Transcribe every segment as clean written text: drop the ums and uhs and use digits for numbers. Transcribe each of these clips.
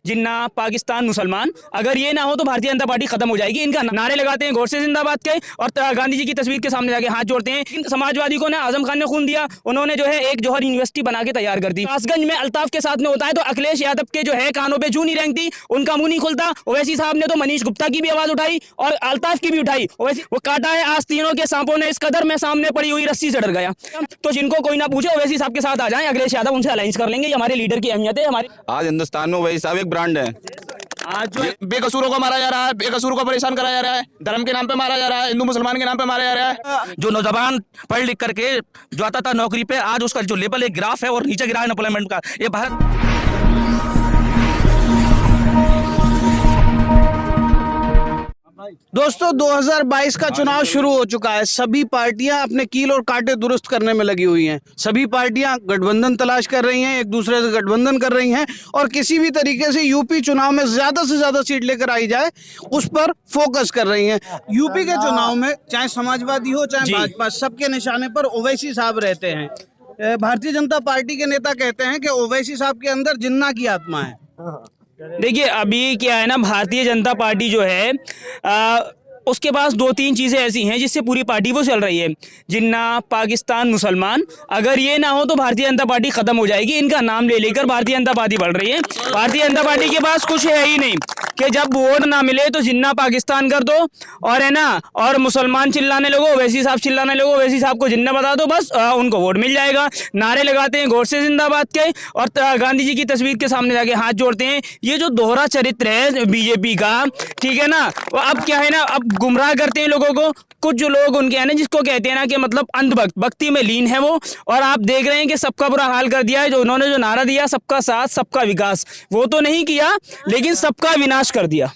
जिन्ना पाकिस्तान मुसलमान, अगर ये ना हो तो भारतीय जनता पार्टी खत्म हो जाएगी। इनका नारे लगाते हैं गोडसे जिंदाबाद के और गांधी जी की तस्वीर के सामने जाके हाथ जोड़ते हैं। समाजवादी को ना आजम खान ने खून दिया, उन्होंने जो है एक जौहर यूनिवर्सिटी बना के तैयार कर दी। कासगंज में अल्ताफ के साथ में होता है तो अखिलेश यादव के जो है कानों पे जू नहीं रेंगती, उनका मुंह नहीं खुलता। ओवैसी साहब ने तो मनीष गुप्ता की भी आवाज उठाई और अल्ताफ की भी उठाई। ओवैसी वो काटा है आज तीनों के सांपों ने, इस कदर मैं सामने पड़ी हुई रस्सी से डर गया। तो जिनको कोई ना पूछे ओवैसी साहब के साथ आ जाएं, अखिलेश यादव उनसे अलायंस कर लेंगे। ये हमारे लीडर की अहमियत है। हमारी आज हिंदुस्तान में ओवैसी साहब एक ब्रांड है। आज जो बेकसूरों को मारा जा रहा है, बेकसूरों को परेशान कराया जा रहा है, धर्म के नाम पे मारा जा रहा है, हिंदू मुसलमान के नाम पे मारा जा रहा है। जो नौजवान पढ़ लिख करके जो आता था नौकरी पे, आज उसका जो लेवल एक ग्राफ है और नीचे गिरा है अनएम्प्लॉयमेंट का। ये भारत दोस्तों 2022 का चुनाव शुरू हो चुका है। सभी पार्टियां अपने कील और कांटे दुरुस्त करने में लगी हुई हैं। सभी पार्टियां गठबंधन तलाश कर रही हैं, एक दूसरे से गठबंधन कर रही हैं और किसी भी तरीके से यूपी चुनाव में ज्यादा से ज्यादा सीट लेकर आई जाए उस पर फोकस कर रही हैं। यूपी के चुनाव में चाहे समाजवादी हो चाहे भाजपा, सबके निशाने पर ओवैसी साहब रहते हैं। भारतीय जनता पार्टी के नेता कहते हैं कि ओवैसी साहब के अंदर जिन्ना की आत्मा है। देखिए अभी क्या है ना, भारतीय जनता पार्टी जो है उसके पास दो तीन चीज़ें ऐसी हैं जिससे पूरी पार्टी वो चल रही है। जिन्ना पाकिस्तान मुसलमान, अगर ये ना हो तो भारतीय जनता पार्टी खत्म हो जाएगी। इनका नाम ले लेकर भारतीय जनता पार्टी बढ़ रही है। भारतीय जनता पार्टी के पास कुछ है ही नहीं कि जब वोट ना मिले तो जिन्ना पाकिस्तान कर दो और है ना, और मुसलमान चिल्लाने लगो, ओवैसी साहब चिल्लाने लगो, ओवैसी साहब को जिन्ना बता दो, बस उनको वोट मिल जाएगा। नारे लगाते हैं गोडसे जिंदाबाद के और गांधी जी की तस्वीर के सामने जाके हाथ जोड़ते हैं। ये जो दोहरा चरित्र है बीजेपी का, ठीक है ना, वो अब क्या है ना, अब गुमराह करते हैं लोगों को। कुछ जो लोग उनके हैं ना, जिसको कहते हैं ना कि मतलब अंधभक्त, भक्ति में लीन है वो, और आप देख रहे हैं कि सबका बुरा हाल कर दिया है। जो उन्होंने जो नारा दिया सबका साथ सबका विकास, वो तो नहीं किया लेकिन सबका विनाश कर दिया,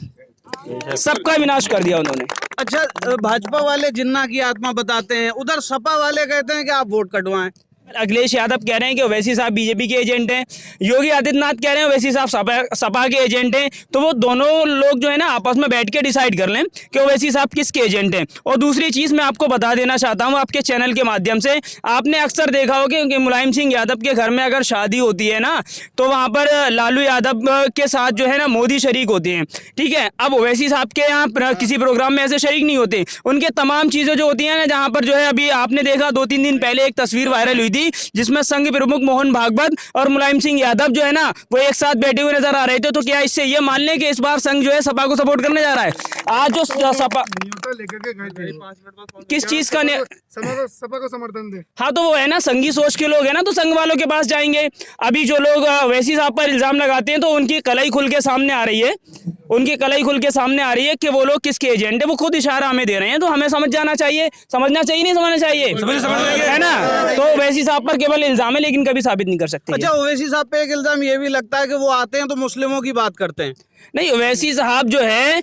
सबका विनाश कर दिया उन्होंने। अच्छा, भाजपा वाले जिन्ना की आत्मा बताते हैं, उधर सपा वाले कहते हैं कि आप वोट कटवाएं। अखिलेश यादव कह रहे हैं कि ओवैसी साहब बीजेपी के एजेंट हैं, योगी आदित्यनाथ कह रहे हैं ओवैसी साहब सपा के एजेंट हैं। तो वो दोनों लोग जो है ना आपस में बैठ के डिसाइड कर लें कि ओवैसी साहब किसके एजेंट हैं। और दूसरी चीज़ मैं आपको बता देना चाहता हूँ आपके चैनल के माध्यम से, आपने अक्सर देखा हो कि मुलायम सिंह यादव के घर में अगर शादी होती है ना तो वहाँ पर लालू यादव के साथ जो है ना मोदी शरीक होते हैं, ठीक है। अब ओवैसी साहब के यहाँ किसी प्रोग्राम में ऐसे शरीक नहीं होते। उनके तमाम चीज़ें जो होती हैं ना, जहाँ पर जो है अभी आपने देखा 2-3 दिन पहले एक तस्वीर वायरल हुई थी जिसमें संघ प्रमुख मोहन भागवत और मुलायम सिंह यादव जो है ना वो एक साथ बैठे हुए नजर आ रहे थे। तो क्या इससे ये मान लें कि इस बार संघ जो है सपा को सपोर्ट करने जा रहा है? आज जो सपा किस चीज का सपा को समर्थन दे, हाँ तो वो है ना संघी सोच के लोग है ना, तो संघ वालों के पास जाएंगे। अभी जो लोग ओवैसी साहब पर इल्जाम लगाते हैं तो उनकी कलाई खुल के सामने आ रही है, उनकी कलाई खुल के सामने आ रही है कि वो लोग किसके एजेंट है। वो खुद इशारा हमें दे रहे हैं, तो हमें समझ जाना चाहिए, समझना चाहिए नहीं समझना चाहिए, है ना। तो ओवैसी साहब पर केवल इल्जाम है लेकिन कभी साबित नहीं कर सकते। अच्छा, ओवैसी साहब पे एक इल्जाम ये भी लगता है कि वो आते हैं तो मुस्लिमों की बात करते हैं। नहीं, ओवैसी साहब जो है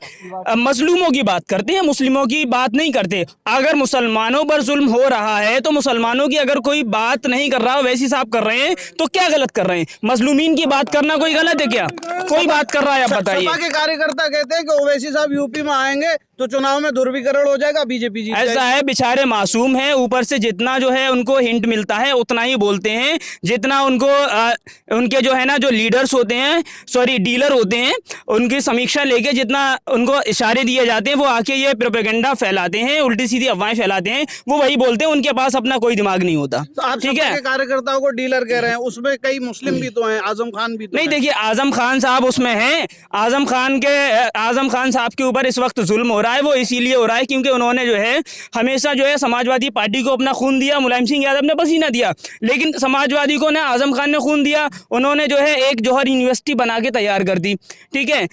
मजलूमों की बात करते हैं, मुस्लिमों की बात नहीं करते। अगर मुसलमानों पर जुल्म हो रहा है तो मुसलमानों की अगर कोई बात नहीं कर रहा, ओवैसी साहब कर रहे हैं, तो क्या गलत कर रहे हैं? मजलूमीन की बात करना कोई गलत है क्या? कोई बात कर रहा है, आप बताइए। सपा के कार्यकर्ता कहते हैं कि ओवैसी साहब यूपी में आएंगे तो चुनाव में ध्रुवीकरण हो जाएगा, बीजेपी जीत जाएगी। ऐसा है, बेचारे मासूम हैं, ऊपर से जितना जो है उनको हिंट मिलता है उतना ही बोलते हैं, जितना उनको उनके जो है ना जो लीडर्स होते हैं, सॉरी डीलर होते हैं, उनकी समीक्षा लेके जितना उनको इशारे दिए जाते हैं वो आके ये प्रोपेगेंडा फैलाते हैं, उल्टी सीधी अफवाहें फैलाते हैं, वो वही बोलते हैं। उनके पास अपना कोई दिमाग नहीं होता। तो आप ठीक है, कार्यकर्ताओं को डीलर कह रहे हैं, उसमें कई मुस्लिम भी तो हैं, आजम खान भी तो नहीं। देखिए आजम खान साहब उसमें हैं, आजम खान साहब के ऊपर इस वक्त जुल्म हो रहा है। वो इसीलिए हो रहा है क्योंकि उन्होंने जो है हमेशा जो है समाजवादी पार्टी को अपना खून दिया, मुलायम सिंह यादव ने पसीना दिया, लेकिन समाजवादी को ना आजम खान ने खून दिया, उन्होंने जो है एक जौहर यूनिवर्सिटी बना के तैयार कर दी, ठीक है।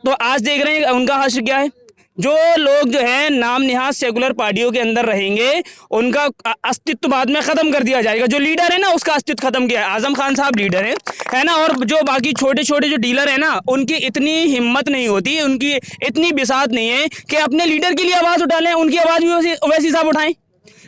तो आज देख रहे हैं उनका हश्र क्या है। जो लोग जो है नाम निहाद सेकुलर पार्टियों के अंदर रहेंगे उनका अस्तित्व बाद में ख़त्म कर दिया जाएगा। जो लीडर है ना उसका अस्तित्व खत्म किया है, आजम खान साहब लीडर है ना। और जो बाकी छोटे छोटे जो डीलर है ना उनकी इतनी हिम्मत नहीं होती, उनकी इतनी बिसात नहीं है कि अपने लीडर के लिए आवाज़ उठा लें। उनकी आवाज़ भी वैसी साहब उठाएं।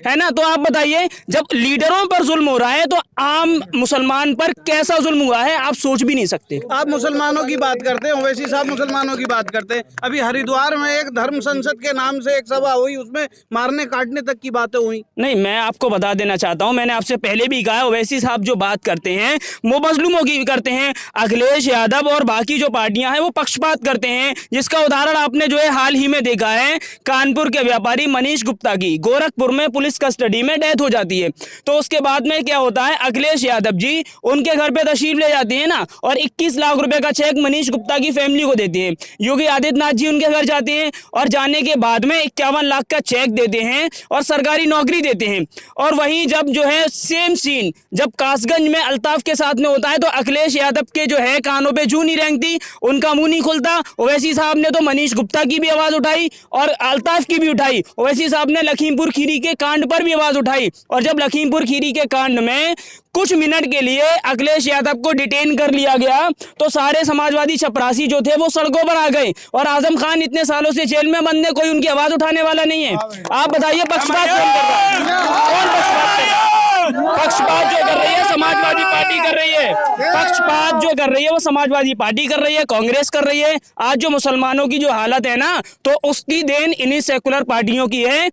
है ना। तो आप बताइए, जब लीडरों पर जुल्म हो रहा है तो आम मुसलमान पर कैसा जुल्म हुआ है, आप सोच भी नहीं सकते। आप मुसलमानों की बात करते हैं, ओवैसी साहब मुसलमानों की बात करते हैं। अभी हरिद्वार में एक धर्म संसद के नाम से एक सभा हुई, उसमें मारने काटने तक की बातें हुई। नहीं, मैं आपको बता देना चाहता हूं, मैंने आपसे पहले भी कहा, ओवैसी साहब जो बात करते हैं वो मजलूमों की करते हैं। अखिलेश यादव और बाकी जो पार्टियां हैं वो पक्षपात करते हैं, जिसका उदाहरण आपने जो है हाल ही में देखा है। कानपुर के व्यापारी मनीष गुप्ता की गोरखपुर में पुलिस कस्टडी में डेथ हो जाती है, तो उसके बाद में क्या होता है, अखिलेश यादव जी उनके घर पे तशरीफ ले जाते हैं ना, और 21 लाख रुपए का चेक मनीष गुप्ता की फैमिली को देते हैं। योगी आदित्यनाथ जी उनके घर जाते हैं और जाने के बाद में 51 लाख का चेक देते हैं और सरकारी नौकरी देते हैं। और वहीं जब जो है सेम सीन जब कासगंज में अल्ताफ के साथ में होता है, तो अखिलेश यादव के जो है कानों पे जू नहीं रेंगती, उनका मुंह नहीं खुलता। ओवैसी साहब ने तो मनीष गुप्ता की भी आवाज उठाई और अल्ताफ की भी उठाई। ओवैसी साहब ने लखीमपुर खीरी के कांड पर भी आवाज उठाई, और जब लखीमपुर खीरी के कांड में कुछ मिनट के लिए अखिलेश यादव को डिटेन कर लिया गया, तो सारे समाजवादी चपरासी जो थे वो सड़कों पर आ गए, और आजम खान इतने सालों से जेल में बंद है, कोई उनकी आवाज उठाने वाला नहीं है। आप बताइए, पक्षपात कौन कर रहा है? कौन पक्षपात कर रहा है? पक्षपात जो कर रही है समाजवादी पार्टी कर रही है। पक्षपात जो कर रही है वो समाजवादी पार्टी कर रही है, कांग्रेस कर रही है। आज जो मुसलमानों की जो हालत है ना, तो उसकी देन इन्हीं सेकुलर पार्टियों की है।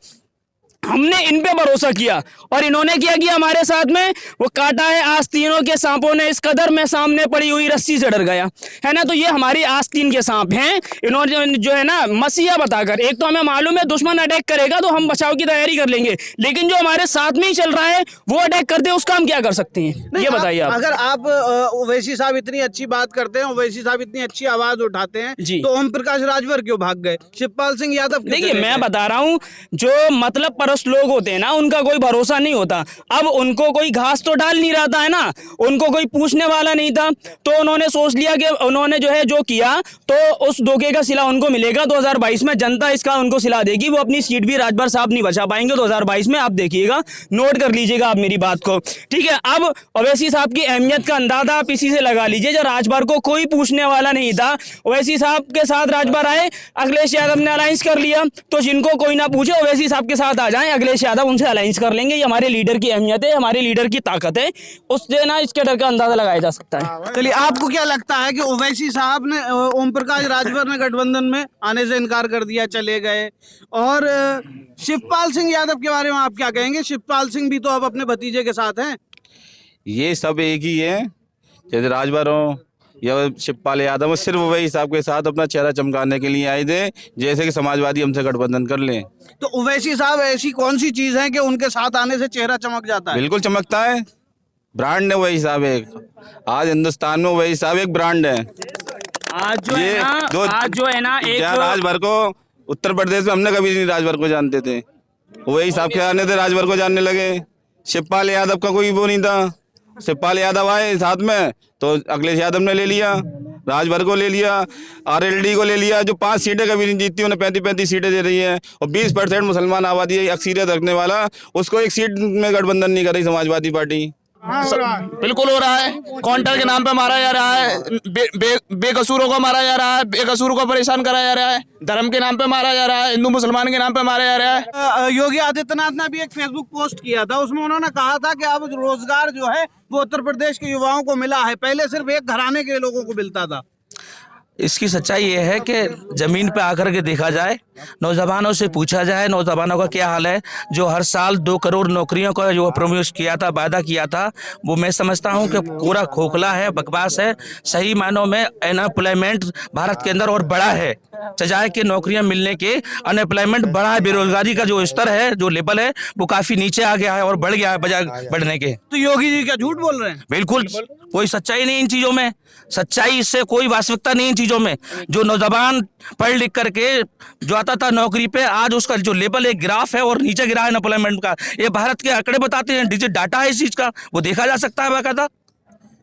हमने इन पे भरोसा किया और इन्होंने क्या किया हमारे साथ में, वो काटा है आस्तीनों के सांपों ने, इस कदर मैं सामने पड़ी हुई रस्सी से डर गया, है ना। तो ये हमारी आस्तीन के सांप हैं। इन्होंने जो है ना मसीहा बताकर, एक तो हमें मालूम है दुश्मन अटैक करेगा तो हम बचाव की तैयारी कर लेंगे, लेकिन जो हमारे साथ में ही चल रहा है वो अटैक करते हैं, उसका हम क्या कर सकते हैं, ये बताइए आप। अगर आप ओवैसी साहब इतनी अच्छी बात करते हैं, ओवैसी साहब इतनी अच्छी आवाज उठाते हैं, तो ओम प्रकाश राजभर क्यों भाग गए, शिवपाल सिंह यादव क्यों? देखिए, मैं बता रहा हूं, जो मतलब परस्त लोग होते हैं ना, उनका कोई भरोसा नहीं होता। अब उनको कोई घास तो डाल नहीं रहा है ना, उनको कोई पूछने वाला नहीं था, तो उन्होंने सोच लिया कि उन्होंने जो है जो किया, तो उस धोखे का सिला उनको मिलेगा। 2022 में जनता इसका उनको सिला देगी, वो अपनी सीट भी राजभर साहब नहीं बचा पाएंगे 2022 में, आप देखिएगा, नोट कर लीजिएगा आप मेरी बात को, ठीक है। अब ओवैसी साहब की अहमियत का अंदाजा आप इसी से लगा लीजिए, जब राजभर को कोई पूछने वाला नहीं था, ओवैसी साहब के साथ राजभर आए, अखिलेश यादव ने अलायंस कर लिया, तो जिनको कोई ना पूछे ओवैसी साहब के साथ आ जाए, अखिलेश यादव उनसे अलायंस कर लेंगे। ये हमारे लीडर की अहमियत है, हमारे लीडर की ताकत है, उससे ना इसके डर का अंदाजा लगाया जा सकता है। चलिए, आपको क्या लगता है कि ओवैसी साहब ने ओम प्रकाश राजभर ने गठबंधन में आने से इनकार कर दिया, चले गए, और शिवपाल सिंह यादव के बारे में आप क्या कहेंगे? शिवपाल सिंह भी तो अब अपने भतीजे के साथ हैं। ये सब एक ही है, जैसे राजभर हो या शिवपाल यादव हो, सिर्फ वही साहब के साथ अपना चेहरा चमकाने के लिए आए थे, जैसे कि समाजवादी हमसे गठबंधन कर लें। तो ओवैसी साहब ऐसी कौन सी चीज है कि उनके साथ आने से चेहरा चमक जाता है? बिल्कुल चमकता है, ब्रांड है वही साहब एक। आज हिंदुस्तान में वही साहब एक ब्रांड है। आज जो है ना, आज जो है ना एक राजभर को उत्तर प्रदेश में हमने कभी नहीं राजभर को जानते थे, वही साहब के आने थे राजभर को जानने लगे। शिवपाल यादव का कोई वो नहीं था, शिवपाल यादव आए साथ में तो अखिलेश यादव ने ले लिया, राजभर को ले लिया, आरएलडी को ले लिया, जो 5 सीटें कभी नहीं जीतती उन्हें 35-35 सीटें दे रही है, और 20% मुसलमान आबादी है अक्सरियत रखने वाला, उसको एक सीट में गठबंधन नहीं कर रही समाजवादी पार्टी। बिल्कुल हो रहा है, काउंटर के नाम पे मारा जा रहा है, बेकसूरों को मारा जा रहा है, बेकसूरों को परेशान करा जा रहा है, धर्म के नाम पे मारा जा रहा है, हिंदू मुसलमान के नाम पे मारा जा रहा है। योगी आदित्यनाथ ने भी एक फेसबुक पोस्ट किया था, उसमें उन्होंने कहा था कि अब रोजगार जो है वो उत्तर प्रदेश के युवाओं को मिला है, पहले सिर्फ एक घराने के लोगों को मिलता था। इसकी सच्चाई ये है कि ज़मीन पे आकर के देखा जाए, नौजवानों से पूछा जाए नौजवानों का क्या हाल है। जो हर साल 2 करोड़ नौकरियों का जो प्रमोश किया था, वादा किया था, वो मैं समझता हूँ कि पूरा खोखला है, बकवास है। सही मायनों में अनएम्प्लॉयमेंट भारत के अंदर और बड़ा है, सजाए कि नौकरियां मिलने के अनएम्प्लॉयमेंट बढ़ा है, बेरोजगारी का जो स्तर है, जो लेवल है, वो काफ़ी नीचे आ गया है और बढ़ गया है बजाय बढ़ने के। तो योगी जी क्या झूठ बोल रहे हैं? बिल्कुल कोई सच्चाई नहीं इन चीज़ों में, सच्चाई इससे कोई वास्तविकता नहीं इन चीज़ों में। जो नौजवान पढ़ लिख करके जो आता था नौकरी पे, आज उसका जो लेवल एक ग्राफ है और नीचे गिरा है अनएम्प्लॉयमेंट का, ये भारत के आंकड़े बताते हैं, डिजिट डाटा है इस चीज़ का, वो देखा जा सकता है बाकायदा।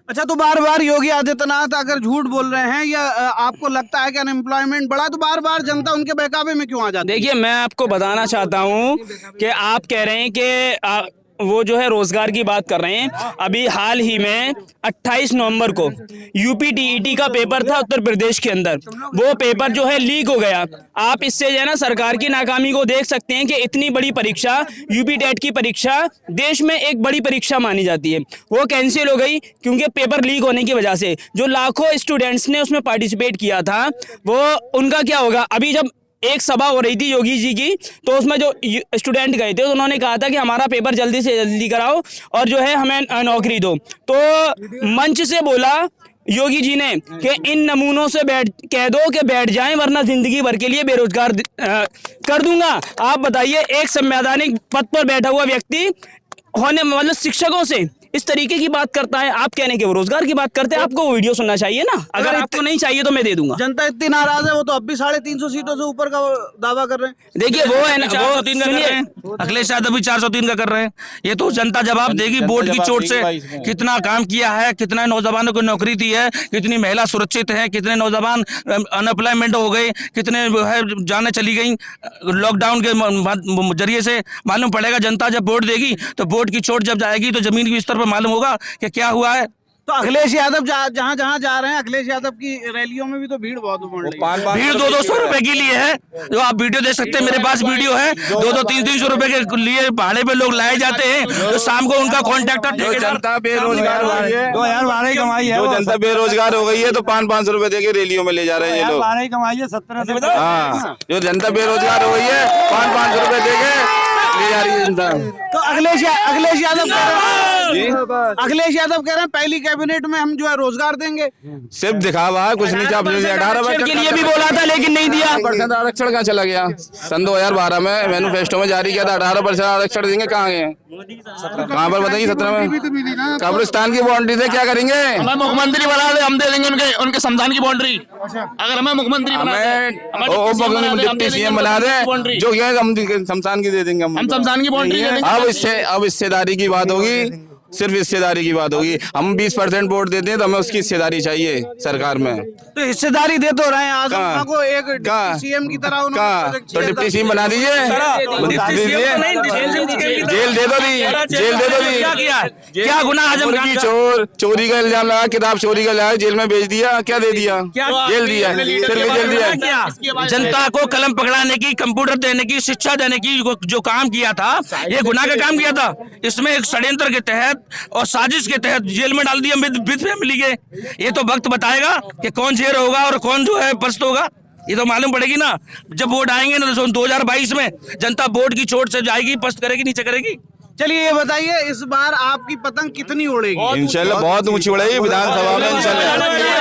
अच्छा, तो बार बार योगी आदित्यनाथ अगर झूठ बोल रहे हैं या आपको लगता है कि अनएम्प्लॉयमेंट बढ़ा, तो बार बार जनता उनके बहकावे में क्यों आ जाती है? देखिए, मैं आपको बताना चाहता हूं कि आप कह रहे हैं कि वो जो है रोजगार की बात कर रहे हैं। अभी हाल ही में 28 नवंबर को यूपी टीईटी का पेपर था उत्तर प्रदेश के अंदर, वो पेपर जो है लीक हो गया। आप इससे जो है ना सरकार की नाकामी को देख सकते हैं कि इतनी बड़ी परीक्षा, यूपी टेट की परीक्षा देश में एक बड़ी परीक्षा मानी जाती है, वो कैंसिल हो गई क्योंकि पेपर लीक होने की वजह से। जो लाखों स्टूडेंट्स ने उसमें पार्टिसिपेट किया था, वो उनका क्या होगा। अभी जब एक सभा हो रही थी योगी जी की, तो उसमें जो स्टूडेंट गए थे उन्होंने कहा था कि हमारा पेपर जल्दी से जल्दी कराओ और जो है हमें नौकरी दो। तो मंच से बोला योगी जी ने कि इन नमूनों से कह दो कि बैठ जाएं वरना जिंदगी भर के लिए बेरोजगार कर दूंगा। आप बताइए, एक संवैधानिक पद पर बैठा हुआ व्यक्ति होने मतलब शिक्षकों से इस तरीके की बात करता है। आप कहने के वो रोजगार की बात करते हैं, आपको वो वीडियो सुनना चाहिए ना। अगर आपको नहीं चाहिए तो मैं दे दूंगा। जनता इतनी नाराज है, वो तो अब भी 350 सीटों से ऊपर का दावा कर रहे हैं। देखिए वो है ना, 403 का कर रहे हैं, अखिलेश यादव भी 403 का कर रहे हैं। ये तो जनता जवाब देगी बोर्ड की चोट से। कितना काम किया है, कितना नौजवानों को नौकरी दी है, कितनी महिला सुरक्षित है, कितने नौजवान अनएम्प्लॉयमेंट हो गए, कितने है जाने चली गई लॉकडाउन के जरिए से। मालूम पड़ेगा जनता जब वोट देगी तो वोट की चोट जब जाएगी तो जमीन के स्तर पर मालूम होगा कि क्या हुआ है। तो अखिलेश यादव जहाँ जहाँ जा रहे हैं, अखिलेश यादव की रैलियों में भी तो भीड़ बहुत उमड़ रही है। भीड़ 200-200 रुपए के लिए है, जो आप वीडियो देख सकते हैं, मेरे पास वीडियो है। 200-300 रुपए के लिए भाड़े पे लोग लाए जाते हैं, तो शाम को उनका कॉन्ट्रैक्टर जनता बेरोजगार हो गई है, 2012 कमाई है, जो जनता बेरोजगार हो गई है तो 500 रुपए दे के रैलियों में ले जा रहे हैं ये लोग। 12 कमाई है, 17 से। हाँ, जो जनता बेरोजगार हो गई है 500 रुपए दे के ले जा रही है जनता। तो अखिलेश यादव कह रहे हैं पहली कैबिनेट में हम जो है रोजगार देंगे। सिर्फ दिखावा है, कुछ नहीं। 18% के लिए भी बोला था लेकिन नहीं दिया। 18% आरक्षण कहाँ चला गया? सन 2012 में मैनिफेस्टो में जारी किया था 18% आरक्षण देंगे, कहाँ गए? कहाँ पर बताइए? 17 में कब्रिस्तान की बाउंड्री से क्या करेंगे? हमें मुख्यमंत्री बना दे, हम दे देंगे उनके शमशान की बाउंड्री। अगर हमें मुख्यमंत्री डिप्टी सीएम बना दे, जो क्या हम शमशान की दे देंगे। हम शमशान की बाउंड्री दे देंगे। अब हिस्सेदारी की बात होगी, सिर्फ हिस्सेदारी की बात होगी। हम 20% वोट देते हैं तो हमें उसकी हिस्सेदारी चाहिए सरकार में। तो हिस्सेदारी दे तो रहे हैं आजम खां को एक सीएम की तरह। तो डिप्टी सीएम बना दीजिए, जेल दे दो दी, जेल दे दो दी। क्या गुना आजम खान का? चोरी का इल्जाम लगा, किताब चोरी का लगा, जेल में भेज दिया। क्या दे दिया? जेल दिया, सिर्फ जेल दिया। जनता को कलम पकड़ाने की, कंप्यूटर देने की, शिक्षा देने की जो काम किया था, ये गुनाह का काम किया था। इसमें एक षड्यंत्र के तहत और साजिश के तहत जेल में डाल दिया विद फैमिली के। ये तो वक्त बताएगा कि कौन शेर होगा और कौन जो है पस्त होगा। ये तो मालूम पड़ेगी ना जब वोट आएंगे ना। 2022 में जनता वोट की चोट से जाएगी, पस्त करेगी, नीचे करेगी। चलिए ये बताइए, इस बार आपकी पतंग कितनी उड़ेगी? इंशाल्लाह बहुत ऊंची उड़ेगी विधानसभा में इंशाल्लाह।